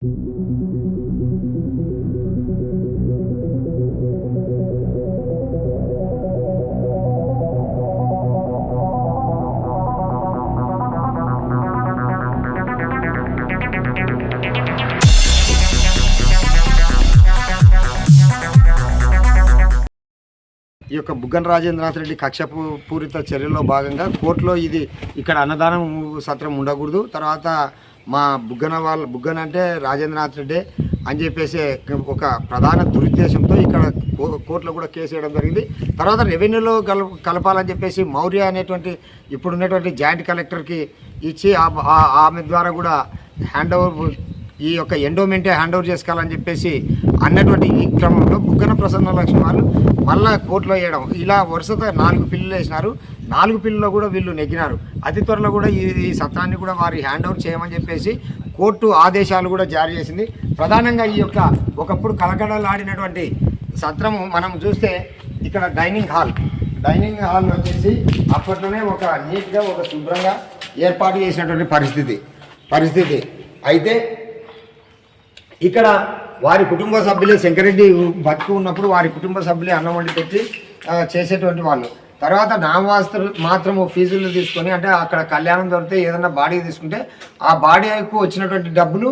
ఈ యొక్క బుగ్గన రాజేంద్రనాథ్ రెడ్డి కక్షపూరిత చర్యలో భాగంగా కోర్టులో ఇది ఇక్కడ అన్నదానం సత్రం ఉండకూడదు, తర్వాత మా బుగ్గన అంటే రాజేంద్రనాథ్ రెడ్డి అని చెప్పేసి ఒక ప్రధాన దురుద్దేశంతో ఇక్కడ కోర్టులో కూడా కేసు వేయడం జరిగింది. తర్వాత రెవెన్యూలో కలపాలని చెప్పేసి మౌర్య అనేటువంటి ఇప్పుడున్నటువంటి జాయింట్ కలెక్టర్కి ఇచ్చి ఆమె ద్వారా కూడా హ్యాండ్ ఓవర్ ఈ యొక్క ఎండోమెంటే హ్యాండ్ ఓవర్ చేసుకోవాలని చెప్పేసి అన్నటువంటి ఈ క్రమంలో బుగ్గన ప్రసన్న లక్ష్మి వాళ్ళు మళ్ళా కోర్టులో వేయడం, ఇలా వరుసగా 4 పిల్లలు వేసినారు. 4 పిల్లల్లో కూడా వీళ్ళు నెగ్గినారు. అతి త్వరలో కూడా ఈ సత్రాన్ని కూడా వారి హ్యాండ్ ఓవర్ చేయమని చెప్పేసి కోర్టు ఆదేశాలు కూడా జారీ చేసింది. ప్రధానంగా ఈ యొక్క ఒకప్పుడు కలకడలాడినటువంటి సత్రము మనం చూస్తే ఇక్కడ డైనింగ్ హాల్ వచ్చేసి అప్పట్లోనే ఒక నీట్గా ఒక శుభ్రంగా ఏర్పాటు చేసినటువంటి పరిస్థితి అయితే ఇక్కడ వారి కుటుంబ సభ్యులే శంకరెడ్డి బతుకు ఉన్నప్పుడు వారి కుటుంబ సభ్యులే అన్నం వండి పెట్టి చేసేటువంటి వాళ్ళు. తర్వాత నామవాస్తులు మాత్రము ఫీజులు తీసుకొని, అంటే అక్కడ కళ్యాణం దొరికితే ఏదన్నా బాడీ తీసుకుంటే ఆ బాడీకు వచ్చినటువంటి డబ్బులు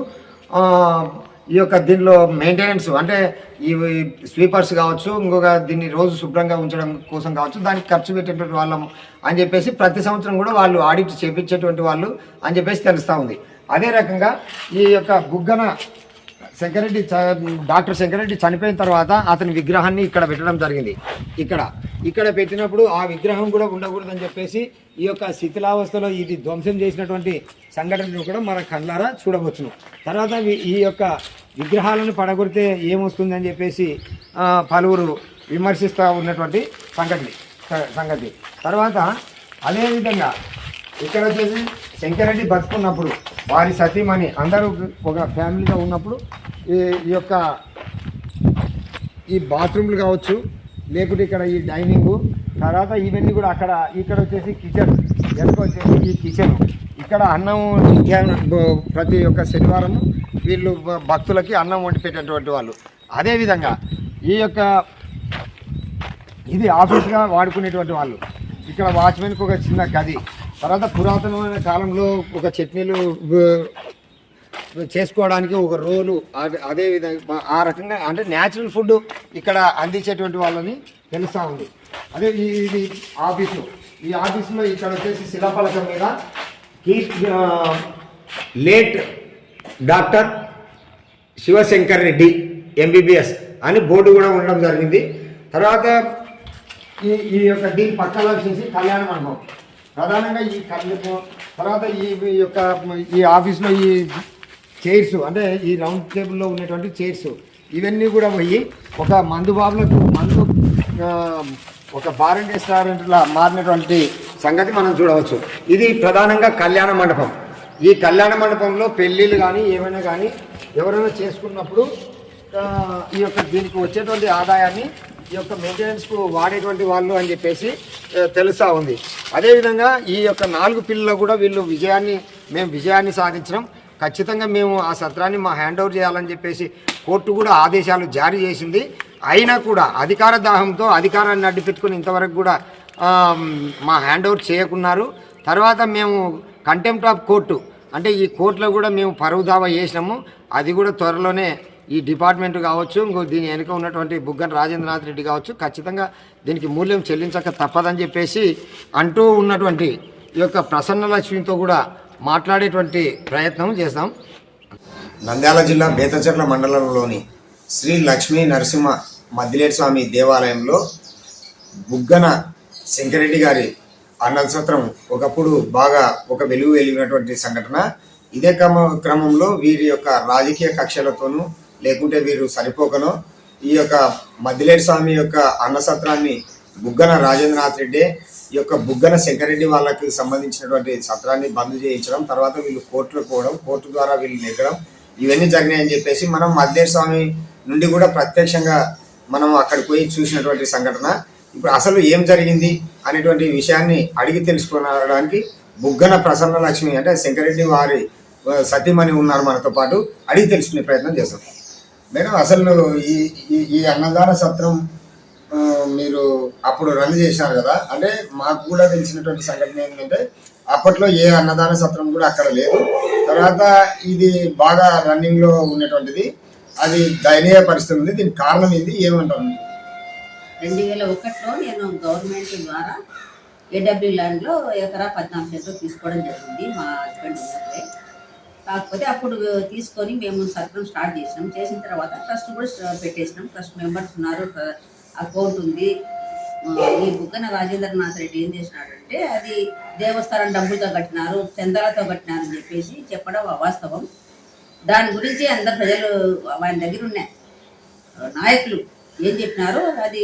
ఈ యొక్క దీనిలో మెయింటెనెన్స్ అంటే ఈ స్వీపర్స్ కావచ్చు, ఇంకొక దీన్ని రోజు శుభ్రంగా ఉంచడం కోసం కావచ్చు, దానికి ఖర్చు పెట్టేటువంటి వాళ్ళం అని చెప్పేసి ప్రతి సంవత్సరం కూడా వాళ్ళు ఆడిట్ చేపించేటువంటి వాళ్ళు అని చెప్పేసి తెలుస్తూ ఉంది. అదే రకంగా ఈ యొక్క బుగ్గన డాక్టర్ శంకరెడ్డి చనిపోయిన తర్వాత అతని విగ్రహాన్ని ఇక్కడ పెట్టడం జరిగింది. ఇక్కడ పెట్టినప్పుడు ఆ విగ్రహం కూడా ఉండకూడదని చెప్పేసి ఈ యొక్క శిథిలావస్థలో ఇది ధ్వంసం చేసినటువంటి సంఘటనను కూడా మన కళ్ళారా చూడవచ్చును. తర్వాత ఈ యొక్క విగ్రహాలను పడగొడితే ఏమొస్తుందని చెప్పేసి పలువురు విమర్శిస్తూ ఉన్నటువంటి సంగతి. తర్వాత అదేవిధంగా ఇక్కడ వచ్చేసి శంకరెడ్డి బతుకున్నప్పుడు వారి సతీమణి అందరూ ఒక ఫ్యామిలీగా ఉన్నప్పుడు ఈ యొక్క ఈ బాత్రూమ్లు కావచ్చు, లేకుంటే ఇక్కడ ఈ డైనింగు, తర్వాత ఇవన్నీ కూడా ఇక్కడ వచ్చేసి కిచెన్, వెనక వచ్చేసి ఈ కిచెన్, ఇక్కడ అన్నం ప్రతి ఒక్క శనివారం వీళ్ళు భక్తులకి అన్నం వండి పెట్టేటువంటి వాళ్ళు. అదేవిధంగా ఈ యొక్క ఇది ఆఫీస్గా వాడుకునేటువంటి వాళ్ళు. ఇక్కడ వాచ్మెన్కి ఒక చిన్న గది, తర్వాత పురాతనమైన కాలంలో ఒక చట్నీలు చేసుకోవడానికి ఒక రోలు, అదేవిధంగా ఆ రకంగా అంటే న్యాచురల్ ఫుడ్ ఇక్కడ అందించేటువంటి వాళ్ళని తెలుస్తూ ఉంది. అదే ఇది ఆఫీసు, ఈ ఆఫీసులో ఇక్కడ వచ్చేసి శిలాఫలకం మీద late doctor Shivashankar Reddy MBBS అని బోర్డు కూడా ఉండడం జరిగింది. తర్వాత ఈ యొక్క దీని పక్కన వచ్చేసి కళ్యాణ మండపం. ప్రధానంగా ఈ తర్వాత ఈ ఆఫీస్లో ఈ చైర్స్, అంటే ఈ రౌండ్ టేబుల్లో ఉన్నటువంటి చైర్స్, ఇవన్నీ కూడా పోయి ఒక మందు ఒక బార్ అండ్ రెస్టారెంట్లా మారినటువంటి సంగతి మనం చూడవచ్చు. ఇది ప్రధానంగా కళ్యాణ మండపం. ఈ కళ్యాణ మండపంలో పెళ్ళిళ్ళు కానీ ఏమైనా కానీ ఎవరైనా చేసుకున్నప్పుడు ఈ యొక్క దీనికి వచ్చేటువంటి ఆదాయాన్ని ఈ యొక్క మెయింటెనెన్స్కు వాడేటువంటి వాళ్ళు అని చెప్పేసి తెలుస్తూ ఉంది. అదేవిధంగా ఈ యొక్క 4 పిల్లలు కూడా మేము విజయాన్ని సాధించడం, ఖచ్చితంగా మేము ఆ సత్రాన్ని మా హ్యాండ్ ఓవర్ చేయాలని చెప్పేసి కోర్టు కూడా ఆదేశాలు జారీ చేసింది. అయినా కూడా అధికార దాహంతో అధికారాన్ని అడ్డుపెట్టుకుని ఇంతవరకు కూడా మా హ్యాండ్ ఓవర్ చేయకున్నారు. తర్వాత మేము కంటెంప్ట్ ఆఫ్ కోర్టు, అంటే ఈ కోర్టులో కూడా మేము పరువు దావా చేసినాము. అది కూడా త్వరలోనే ఈ డిపార్ట్మెంట్ కావచ్చు, ఇంకో దీని వెనుక ఉన్నటువంటి బుగ్గన రాజేంద్రనాథ్ రెడ్డి కావచ్చు, ఖచ్చితంగా దీనికి మూల్యం చెల్లించక తప్పదని చెప్పేసి అంటూ ఉన్నటువంటి ఈ యొక్క ప్రసన్న లక్ష్మితో కూడా మాట్లాడేటువంటి ప్రయత్నం చేస్తాం. నంద్యాల జిల్లా బేతచర్ల మండలంలోని శ్రీ లక్ష్మీ నరసింహ మద్దిలేటి స్వామి దేవాలయంలో బుగ్గన శంకరెడ్డి గారి అన్నసత్రం ఒకప్పుడు బాగా ఒక వెలుగు వెలిగినటువంటి సంఘటన. ఇదే క్రమంలో వీరి యొక్క రాజకీయ కక్షలతోనూ లేకుంటే వీరు సరిపోకనో ఈ యొక్క మద్దిలేటి స్వామి యొక్క అన్నసత్రాన్ని బుగ్గన రాజేంద్రనాథ్ రెడ్డి ఈ యొక్క బుగ్గన శంకరెడ్డి వాళ్ళకి సంబంధించినటువంటి సత్రాన్ని బంద్ చేయించడం, తర్వాత వీళ్ళు కోర్టులకు పోవడం, కోర్టు ద్వారా వీళ్ళు నెగ్గడం, ఇవన్నీ జరిగినాయని చెప్పేసి మనం మద్దిలేటి స్వామి నుండి కూడా ప్రత్యక్షంగా మనం అక్కడికి పోయి చూసినటువంటి సంఘటన. ఇప్పుడు అసలు ఏం జరిగింది అనేటువంటి విషయాన్ని అడిగి తెలుసుకోవడానికి బుగ్గన ప్రసన్న లక్ష్మి అంటే శంకరెడ్డి వారి సతీమణి ఉన్నారు మనతో పాటు, అడిగి తెలుసుకునే ప్రయత్నం చేస్తాం. మేడం, అసలు ఈ ఈ ఈ అన్నదాన సత్రం మీరు అప్పుడు రన్ చేసినారు కదా, అంటే మాకు కూడా తెలిసినటువంటి సంఘటన ఏంటంటే అప్పట్లో ఏ అన్నదాన సత్రం కూడా అక్కడ లేదు. తర్వాత ఇది బాగా రన్నింగ్లో ఉన్నటువంటిది, అది దయనీయ పరిస్థితి ఉంది. దీనికి కారణం ఏంది, ఏమంటారు? 2001లో నేను గవర్నమెంట్ ద్వారా ఏడబ్ల్యూ ల్యాండ్లో ఎకరా 14 సెంట్లు తీసుకోవడం జరిగింది మా హస్బెండ్ ఉన్నప్పుడే. కాకపోతే అప్పుడు తీసుకొని మేము సత్రం స్టార్ట్ చేసినాం. చేసిన తర్వాత ట్రస్ట్ కూడా పెట్టేసినాం. ట్రస్ట్ మెంబర్స్ ఉన్నారు, అకౌంట్ ఉంది. ఈ బుగ్గన రాజేంద్రనాథ్ రెడ్డి ఏం చేసినాడంటే అది దేవస్థానం డబ్బులతో కట్టినారు, చందాలతో కట్టినారు అని చెప్పేసి చెప్పడం అవాస్తవం. దాని గురించి అందరు ప్రజలు ఆయన దగ్గర ఉన్న నాయకులు ఏం చెప్పినారో అది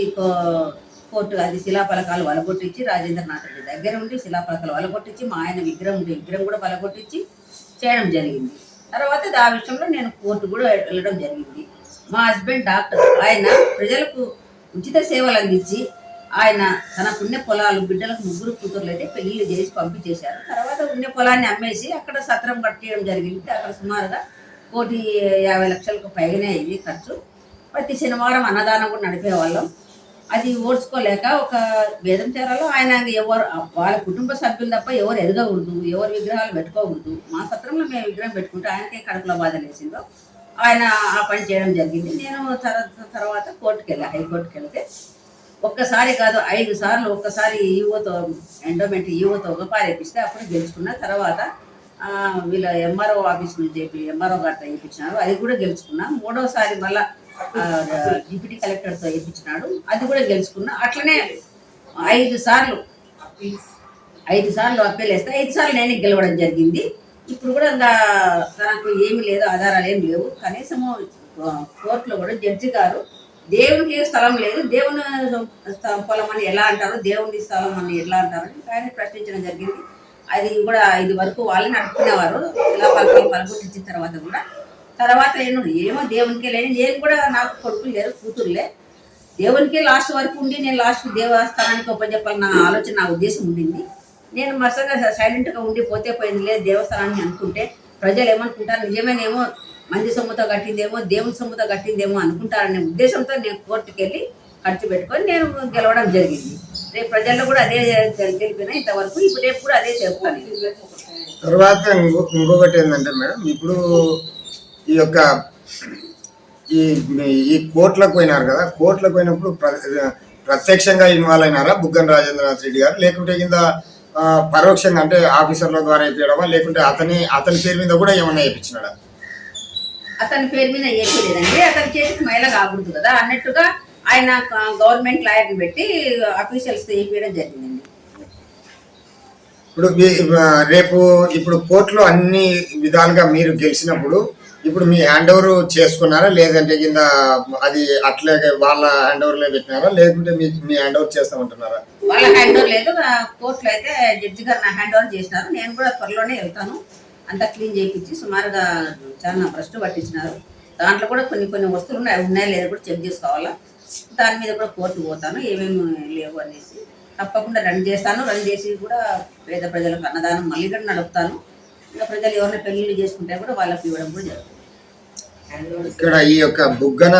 కోర్టు, అది శిలాఫలకాలు వలగొట్టించి రాజేంద్రనాథ్ రెడ్డి దగ్గర ఉండి శిలాఫలకాలు వలగొట్టించి మా ఆయన విగ్రహం ఉండే విగ్రహం కూడా వలగొట్టించి చేయడం జరిగింది. తర్వాత ఆ విషయంలో నేను కోర్టు కూడా వెళ్ళడం జరిగింది. మా హస్బెండ్ డాక్టర్, ఆయన ప్రజలకు ఉచిత సేవలు అందించి ఆయన తన పుణ్య పొలాలు బిడ్డలకు 3 కూతుర్లు అయితే పెళ్లిళ్ళు చేసి పంపించేశారు. తర్వాత పుణ్య పొలాన్ని అమ్మేసి అక్కడ సత్రం కట్టేయడం జరిగింది. అక్కడ సుమారుగా 1,50,00,000కు పైగానే అయింది ఖర్చు. ప్రతి శనివారం అన్నదానం కూడా నడిపేవాళ్ళం. అది ఓడ్చుకోలేక ఒక వేదం చేరాలో ఆయన ఎవరు వాళ్ళ కుటుంబ సభ్యులు తప్ప ఎవరు ఎదగకూడదు, ఎవరు విగ్రహాలు పెట్టుకోకూడదు. మా సత్రంలో మేము విగ్రహం పెట్టుకుంటే ఆయనకే కడుపులో బాధ లేచిందో ఆయన ఆ పని చేయడం జరిగింది. నేను తర్వాత కోర్టుకు వెళ్ళా, హైకోర్టుకి వెళ్తే ఒక్కసారి కాదు 5 సార్లు, ఒక్కసారి ఈవోతో ఎండోమెంట్ ఈవోతో ఒక పారేపిస్తే అప్పుడు గెలుచుకున్న. తర్వాత వీళ్ళ ఎంఆర్ఓ ఆఫీస్ నుంచి ఎంఆర్ఓ గారితో వేయించినారు, అది కూడా గెలుచుకున్నా. 3వసారి మళ్ళా డిప్యూటీ కలెక్టర్తో వేయించినాడు, అది కూడా గెలుచుకున్నా. అట్లనే 5 సార్లు అప్పీల్ వేస్తే 5 సార్లు నేనే గెలవడం జరిగింది. ఇప్పుడు కూడా ఇంకా తనకు ఏమి లేదు, ఆధారాలు ఏమి లేవు. కనీసము కోర్టులో కూడా జడ్జి గారు దేవునికి స్థలం లేదు, దేవుని పొలం అని ఎలా అంటారు, దేవుని స్థలం అని ఎలా అంటారు అని ఆయన ప్రశ్నించడం జరిగింది. అది కూడా ఇది వరకు వాళ్ళని నడుపుకునేవారు. ఇలా పలగొట్టించిన తర్వాత కూడా నేను ఏమో దేవునికే లేని, నేను కూడా నాకు కొడుకులు లేరు, కూతురులే. దేవునికే లాస్ట్ వరకు ఉండి నేను లాస్ట్ దేవస్థానానికి ఒప్పచెప్పాలని నా ఆలోచన, నా ఉద్దేశం ఉండింది. నేను మరసంగా సైలెంట్గా ఉండి పోతే పోయింది లేదు దేవస్థానాన్ని అనుకుంటే ప్రజలు ఏమనుకుంటారు, నిజమేనేమో మంది సొమ్ముతో కట్టిందేమో దేవుని సొమ్ముతో కట్టిందేమో అనుకుంటారనే ఉద్దేశంతో నేను కోర్టుకు వెళ్ళి ఖర్చు పెట్టుకొని నేను గెలవడం జరిగింది. రేపు ప్రజల్లో కూడా అదే తెలిపినా ఇంతవరకు, ఇప్పుడు రేపు కూడా అదే చెప్తాను. తర్వాత ఇంకొకటి ఏంటంటే మేడం, ఇప్పుడు ఈ యొక్క ఈ కోర్టులకు పోయినారు కదా, కోర్టులకు పోయినప్పుడు ప్రత్యక్షంగా ఇన్వాల్వ్ అయినారా బుగ్గన రాజేంద్రనాథ్ రెడ్డి గారు, లేకుంటే కింద పరోక్షంగా అంటే ఆఫీసర్ల ద్వారా అయిపోయడమా, లేకుంటే అతని పేరు మీద కూడా ఏమన్నా వేయించినాడా? అతని పేరు మీద వేయలేదండి, అతని చేతికి మైల కాకూడదు కదా అన్నట్టుగా ఆయన గవర్నమెంట్ లాయర్ని పెట్టి అఫీషియల్స్ వేయడం జరిగిందండి. ఇప్పుడు కోర్టులో అన్ని విధాలుగా మీరు గెలిచినప్పుడు ఇప్పుడు మీ హ్యాండ్ ఓవర్ చేసుకున్నారా, లేదంటే కింద అది అట్లాగే వాళ్ళ హ్యాండ్ ఓవర్లో పెట్టినారా, లేకుంటే మీ హ్యాండ్ ఓవర్ చేస్తామంటున్నారా? వాళ్ళ హ్యాండ్ ఓవర్ లేదు, కోర్టులో అయితే జడ్జి గారు నా హ్యాండ్ ఓవర్ చేసినారు. నేను కూడా త్వరలోనే వెళ్తాను, అంతా క్లీన్ చేయించి సుమారుగా చాలా భ్రష్టు పట్టించినారు. దాంట్లో కూడా కొన్ని వస్తువులు ఉన్నాయా లేదా కూడా చెక్ చేసుకోవాలా. దాని మీద కూడా కోర్టుకు పోతాను, ఏమేమి లేవు అనేసి తప్పకుండా రన్ చేస్తాను. రన్ చేసి కూడా పేద ప్రజలకు అన్నదానం మళ్ళీ కూడా నడుపుతాను. ఇంకా ప్రజలు ఎవరైనా పెళ్లిళ్ళు చేసుకుంటే కూడా వాళ్ళకి ఇవ్వడం కూడా జరుగుతుంది. ఇక్కడ ఈ యొక్క బుగ్గన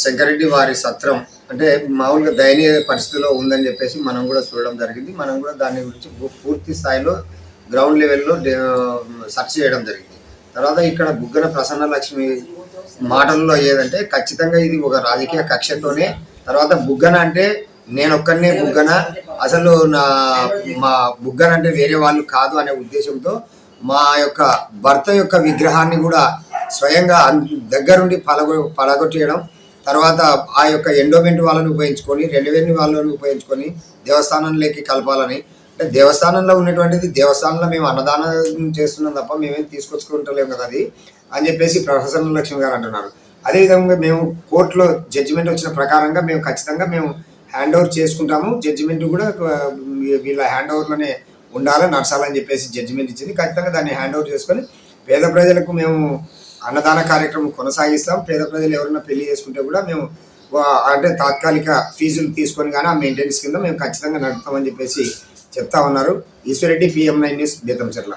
శంకరెడ్డి వారి సత్రం అంటే మామూలుగా దయనీయ పరిస్థితిలో ఉందని చెప్పేసి మనం కూడా చూడడం జరిగింది. మనం కూడా దాని గురించి పూర్తి స్థాయిలో గ్రౌండ్ లెవెల్లో సెర్చ్ చేయడం జరిగింది. తర్వాత ఇక్కడ బుగ్గన ప్రసన్న లక్ష్మి మాటల్లో ఏదంటే ఖచ్చితంగా ఇది ఒక రాజకీయ కక్షతోనే, తర్వాత బుగ్గన అంటే నేనొక్కనే బుగ్గన, అసలు మా బుగ్గన అంటే వేరే వాళ్ళు కాదు అనే ఉద్దేశంతో మా యొక్క భర్త యొక్క విగ్రహాన్ని కూడా స్వయంగా దగ్గరుండి పలగొట్టేయడం, తర్వాత ఆ యొక్క ఎండోమెంట్ వాళ్ళని ఉపయోగించుకొని రెవెన్యూ వాళ్ళని ఉపయోగించుకొని దేవస్థానంలోకి కలపాలని, అంటే దేవస్థానంలో ఉన్నటువంటిది దేవస్థానంలో మేము అన్నదానం చేస్తున్నాం తప్ప మేమేం తీసుకొచ్చుకుంటలేము కదా అది అని చెప్పేసి ప్రొఫెసర్ లక్ష్మి గారు అంటున్నారు. అదేవిధంగా మేము కోర్టులో జడ్జిమెంట్ వచ్చిన ప్రకారంగా మేము ఖచ్చితంగా హ్యాండ్ ఓవర్ చేసుకుంటాము, జడ్జిమెంట్ కూడా వీళ్ళ హ్యాండ్ ఓవర్లోనే ఉండాలని నడచాలని చెప్పేసి జడ్జిమెంట్ ఇచ్చింది. ఖచ్చితంగా దాన్ని హ్యాండ్ ఓవర్ చేసుకొని పేద ప్రజలకు మేము అన్నదాన కార్యక్రమం కొనసాగిస్తాం. పేద ప్రజలు ఎవరైనా పెళ్లి చేసుకుంటే కూడా మేము అంటే తాత్కాలిక ఫీజులు తీసుకొని కానీ ఆ మెయింటెనెన్స్ కింద మేము ఖచ్చితంగా నడుపుతామని చెప్పేసి చెప్తా ఉన్నారు. Eswar Reddy, PM9 news, Betamcherla.